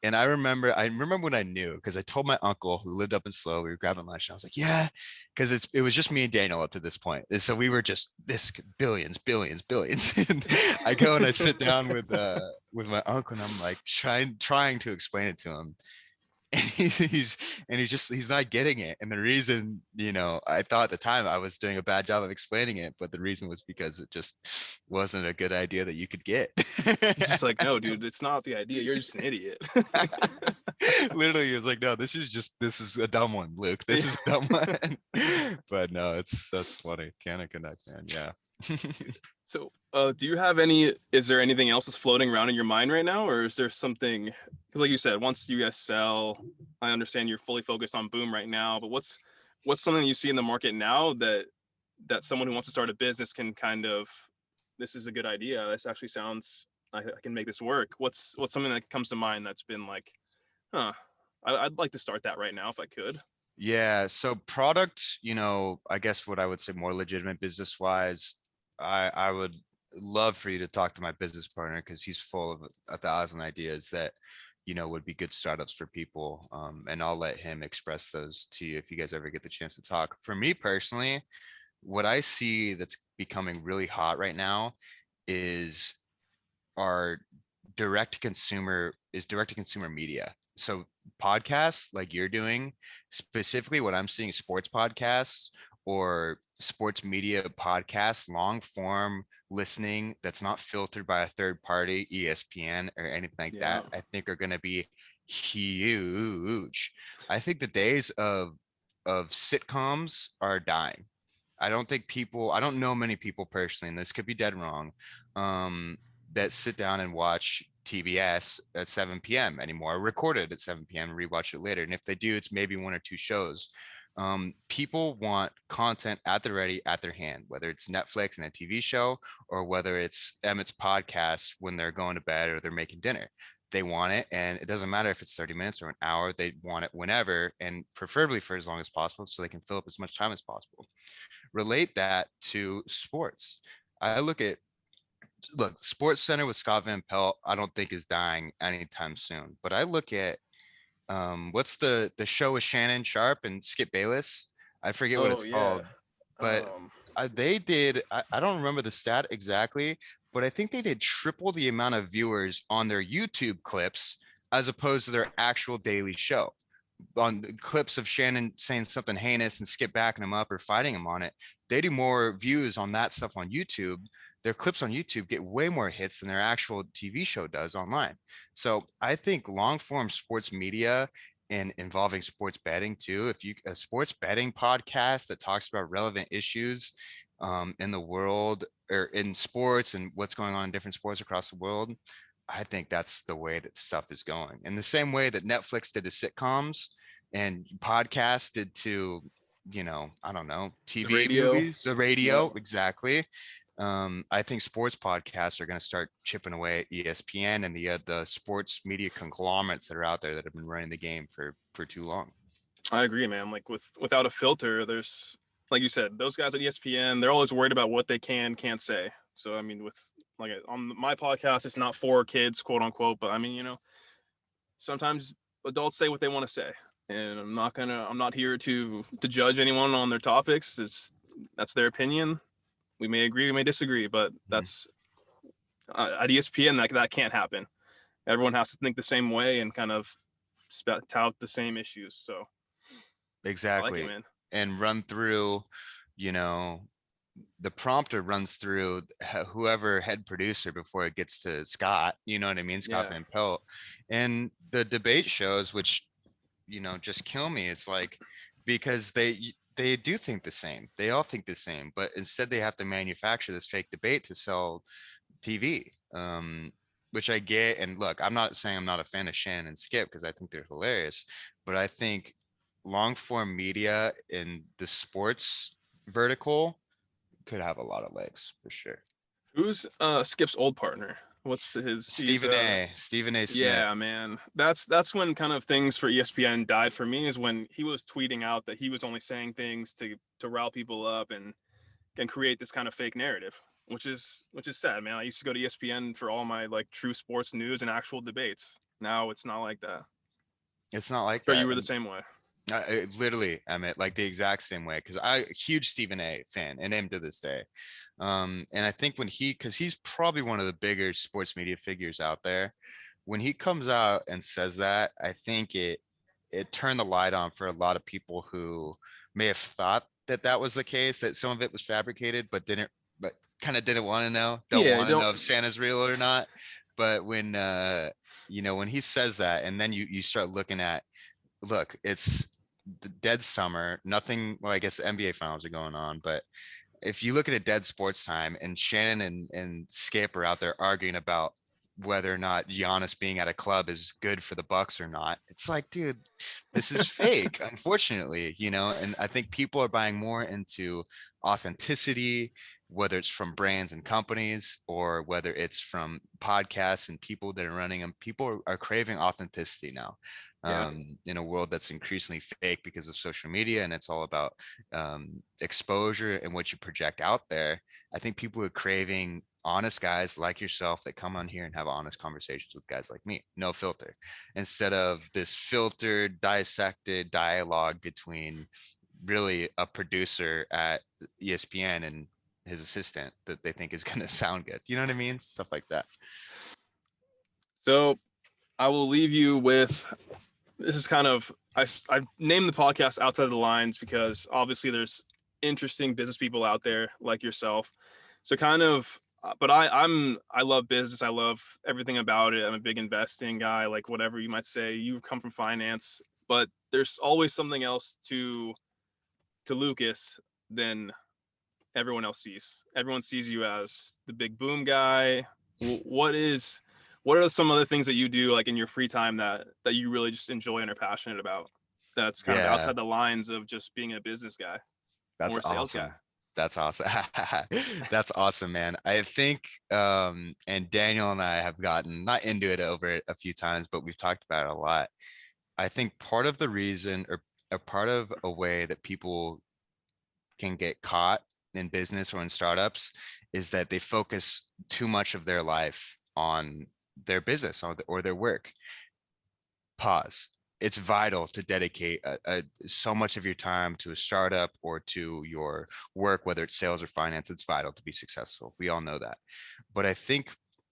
and I remember when I knew, because I told my uncle who lived up in Slow, we were grabbing lunch, and I was like, yeah, because it was just me and Daniel up to this point. And so we were just this billions, billions, billions. And I go and I sit down with my uncle, and I'm like trying to explain it to him. And he's not getting it. And the reason, I thought at the time I was doing a bad job of explaining it, but the reason was because it just wasn't a good idea that you could get. he's just like, no, dude, it's not the idea. You're just an idiot. Literally, he was like, no, this is a dumb one, Luke. This is a dumb one. But no, that's funny. Can I connect, man? Yeah. So, do you have is there anything else that's floating around in your mind right now? Or is there something, because like you said, once you guys sell, I understand you're fully focused on boom right now, but what's something you see in the market now that someone who wants to start a business can kind of, this is a good idea. This actually sounds, I can make this work. What's something that comes to mind that's been like, huh, I'd like to start that right now if I could. Yeah. So product, I guess what I would say more legitimate business wise, I would love for you to talk to my business partner, because he's full of 1,000 ideas that, would be good startups for people. And I'll let him express those to you if you guys ever get the chance to talk. For me personally, what I see that's becoming really hot right now is our direct to consumer media. So podcasts like you're doing, specifically what I'm seeing, sports podcasts or sports media podcasts, long form listening that's not filtered by a third party, ESPN or anything like Yeah. that, I think are going to be huge. I think the days of sitcoms are dying. I don't know many people personally, and this could be dead wrong, um, that sit down and watch TBS at 7 p.m. anymore, record it at 7 p.m. and rewatch it later. And if they do, it's maybe one or two shows. People want content at the ready, at their hand, whether it's Netflix and a TV show, or whether it's Emmett's podcast when they're going to bed or they're making dinner. They want it, and it doesn't matter if it's 30 minutes or an hour. They want it whenever, and preferably for as long as possible, so they can fill up as much time as possible. Relate that to sports. I look, Sports Center with Scott Van Pelt, I don't think is dying anytime soon. But I look at what's the show with Shannon Sharp and Skip Bayless? I forget what Oh it's yeah. called, but they did. I don't remember the stat exactly, but I think they did triple the amount of viewers on their YouTube clips as opposed to their actual daily show. On clips of Shannon saying something heinous and Skip backing him up or fighting him on it, they do more views on that stuff on YouTube. Their clips on YouTube get way more hits than their actual TV show does online. So I think long form sports media and involving sports betting too, if you a sports betting podcast that talks about relevant issues in the world or in sports and what's going on in different sports across the world, I think that's the way that stuff is going. In the same way that Netflix did to sitcoms and podcasts did to, I don't know, The TV radio. movies, the Yep. radio, exactly. I think sports podcasts are going to start chipping away at ESPN and the sports media conglomerates that are out there that have been running the game for too long. I agree, man. Like without a filter, there's like you said, those guys at ESPN, they're always worried about what they can't say. So I mean, with like on my podcast, it's not for kids, quote unquote, but I mean, sometimes adults say what they want to say, and I'm not here to judge anyone on their topics. That's their opinion. We may agree, we may disagree, but Mhm. that's at ESPN that can't happen. Everyone has to think the same way and kind of tout the same issues. So I like it, Exactly. man. And run through, you know, the prompter runs through whoever head producer before it gets to Scott, you know what I mean? Scott Yeah. Van Pelt. And the debate shows, which, just kill me. It's like, because they do think the same. They all think the same, but instead they have to manufacture this fake debate to sell TV. Which I get. And look, I'm not saying I'm not a fan of Shannon and Skip because I think they're hilarious, but I think long form media in the sports vertical could have a lot of legs for sure. Who's Skip's old partner? What's his? He's Stephen A. Smith. yeah, man. That's when kind of things for ESPN died for me. Is when he was tweeting out that he was only saying things to rile people up and create this kind of fake narrative, which is sad, man. I used to go to ESPN for all my like true sports news and actual debates. Now it's not like that. It's not like Sure, you that. were the same way. Literally, Emmett, like the exact same way. Because I huge Stephen A. fan and am to this day. And I think because he's probably one of the bigger sports media figures out there. When he comes out and says that, I think it turned the light on for a lot of people who may have thought that that was the case, that some of it was fabricated, but kind of didn't want to know, don't Yeah, want to don't. know if Santa's real or not. But when he says that, and then you start looking at, look, it's the dead summer, nothing. Well, I guess the NBA finals are going on, but if you look at a dead sports time and Shannon and Skip are out there arguing about whether or not Giannis being at a club is good for the Bucks or not, it's like, dude, this is fake, unfortunately, and I think people are buying more into authenticity, whether it's from brands and companies or whether it's from podcasts and people that are running them. People are craving authenticity now. Yeah, In a world that's increasingly fake because of social media, and it's all about exposure and what you project out there. I think people are craving honest guys like yourself that come on here and have honest conversations with guys like me, no filter, instead of this filtered, dissected dialogue between really a producer at ESPN and his assistant that they think is going to sound good. You know what I mean? Stuff like that. so I will leave you with this. Is kind of I named the podcast Outside the Lines because obviously there's interesting business people out there like yourself. So kind of, but I love business. I love everything about it. I'm a big investing guy, like whatever you might say. You come from finance, but there's always something else to Lucas than everyone else sees. Everyone sees you as the big boom guy. What is what are some other things that you do like in your free time that you really just enjoy and are passionate about? That's kind of Yeah, outside the lines of just being a business guy that's or a sales guy. awesome. That's awesome. That's awesome, man. I think and Daniel and I have gotten not into it over a few times, but we've talked about it a lot. I think part of the reason, or a part of a way that people can get caught in business or in startups, is that they focus too much of their life on their business or their work. Pause. It's vital to dedicate so much of your time to a startup or to your work, whether it's sales or finance. It's vital to be successful. We all know that. But I think,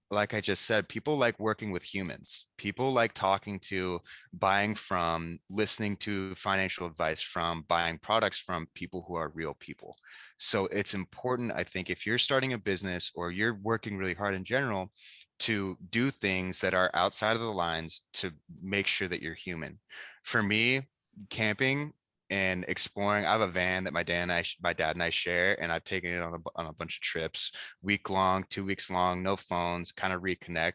like I just said, people like working with humans. People like talking to, buying from, listening to financial advice from, buying products from people who are real people. So it's important, I think, if you're starting a business or you're working really hard in general, to do things that are outside of the lines to make sure that you're human. For me, camping and exploring, I have a van that my dad and I share, and I've taken it on a bunch of trips, week long, 2 weeks long, no phones, kind of reconnect.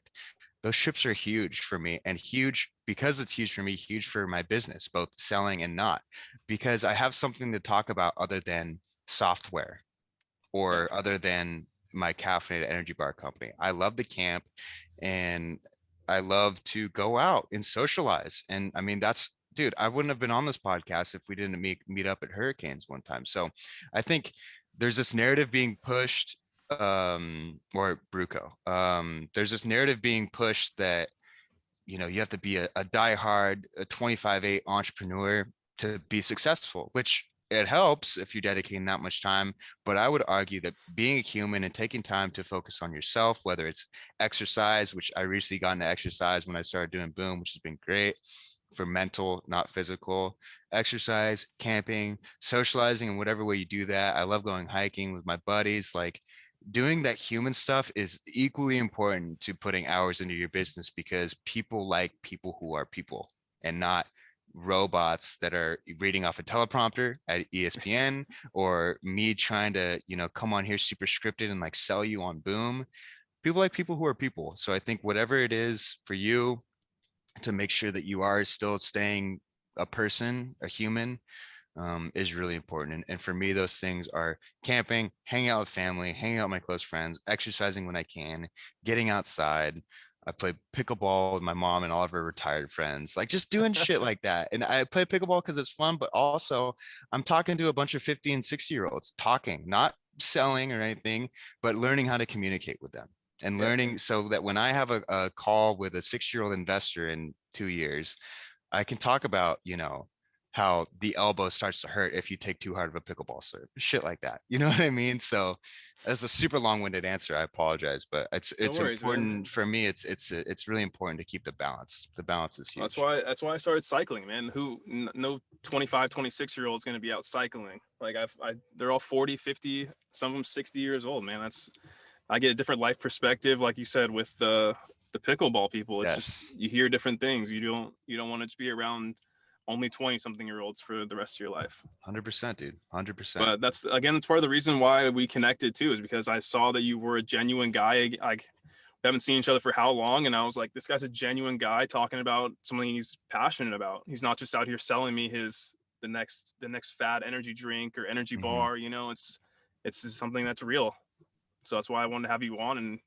those ships are huge for me, and huge because it's huge for me, huge for my business, both selling and not, because I have something to talk about other than software Yeah. or other than my caffeinated energy bar company. I love the camp, and I love to go out and socialize. And I mean, that's, dude, I wouldn't have been on this podcast if we didn't meet up at Hurricanes one time. So I think there's this narrative being pushed, or Bruco. There's this narrative being pushed that, you have to be a diehard, a 25/8 entrepreneur to be successful, which it helps if you're dedicating that much time. But I would argue that being a human and taking time to focus on yourself, whether it's exercise, which I recently got into exercise when I started doing Boom, which has been great for mental, not physical, exercise, camping, socializing, in whatever way you do that. I love going hiking with my buddies. Like, doing that human stuff is equally important to putting hours into your business, because people like people who are people and not robots that are reading off a teleprompter at ESPN, or me trying to, come on here super scripted and like sell you on Boom. People like people who are people. So I think whatever it is for you, to make sure that you are still staying a person, a human, is really important. And for me, those things are camping, hanging out with family, hanging out with my close friends, exercising when I can, getting outside. I play pickleball with my mom and all of her retired friends, like just doing shit like that. And I play pickleball because it's fun, but also I'm talking to a bunch of 50 and 60-year-olds, talking, not selling or anything, but learning how to communicate with them, and Yeah. learning so that when I have a call with a 6-year-old investor in 2 years, I can talk about, how the elbow starts to hurt if you take too hard of a pickleball serve, shit like that. You know what I mean? So that's a super long-winded answer. I apologize, but it's No it's worries, man. important for me. It's really important to keep the balance. The balance is That's huge. why that's why I started cycling, man. No 25, 26-year old is going to be out cycling. Like they're all 40, 50, some of them 60 years old, man. I get a different life perspective, like you said, with the pickleball people. It's just Yes, you hear different things. You don't want to just be around only 20 something year olds for the rest of your life. 100%, dude. 100%. But that's part of the reason why we connected too, is because I saw that you were a genuine guy. Like, we haven't seen each other for how long, and I was like, this guy's a genuine guy talking about something he's passionate about. He's not just out here selling me the next fad energy drink or energy Mhm. bar. It's just something that's real. So that's why I wanted to have you on and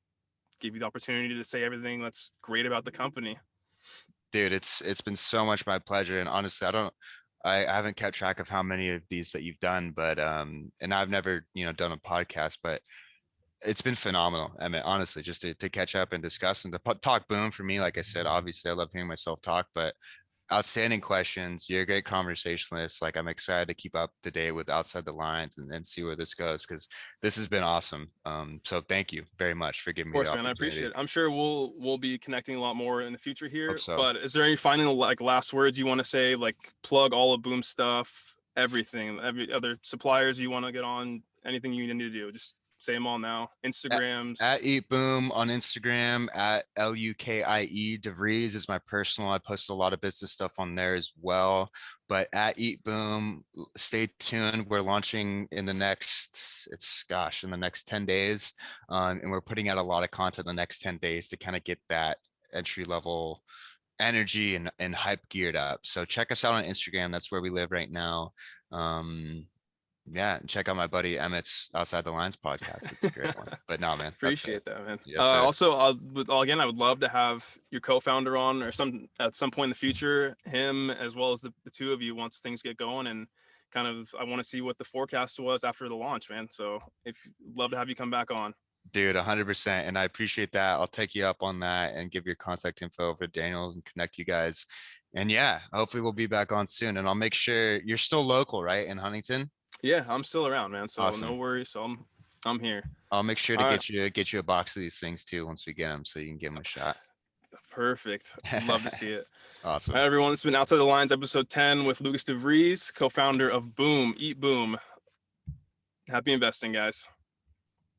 give you the opportunity to say everything that's great about the company. Dude, it's been so much my pleasure. And honestly, I haven't kept track of how many of these that you've done, but and I've never, done a podcast, but it's been phenomenal. I mean, honestly, just to catch up and discuss and to talk Boom for me. Like I said, obviously I love hearing myself talk, but outstanding questions. You're a great conversationalist. Like, I'm excited to keep up to date with Outside the Lines and see where this goes, because this has been awesome. So thank you very much for giving Of me the course, man, I appreciate opportunity. it. I'm sure we'll be connecting a lot more in the future Hope here. so. But is there any final like last words you want to say? Like, plug all of Boom stuff, everything, every other suppliers you want to get on, anything you need to do, just say them all now. at, Instagrams. at EatBoom on Instagram, at LUKIE DeVries is my personal. I post a lot of business stuff on there as well. But at EatBoom, stay tuned. We're launching in the next, in the next 10 days. And we're putting out a lot of content in the next 10 days to kind of get that entry level energy and hype geared up. So check us out on Instagram. That's where we live right now. Yeah, and check out my buddy Emmett's Outside the Lines podcast. It's a great one. But no, man, that's it. Appreciate that, man. Yes, sir. Also, again, I would love to have your co-founder on, or at some point in the future, him as well as the two of you, once things get going, and kind of I want to see what the forecast was after the launch, man. So if love to have you come back on. Dude, 100%. And I appreciate that. I'll take you up on that and give your contact info for Daniels and connect you guys. And yeah, hopefully we'll be back on soon. And I'll make sure you're still local, right? In Huntington? Yeah, I'm still around, man. So no Awesome. worries. So I'm here. I'll make sure to All right. get you a box of these things too once we get them, so you can give them a shot. Perfect. Love to see it. All Awesome. right, everyone. This has been Outside the Lines, episode 10 with Lucas DeVries, co-founder of Boom, EatBoom. Happy investing, guys.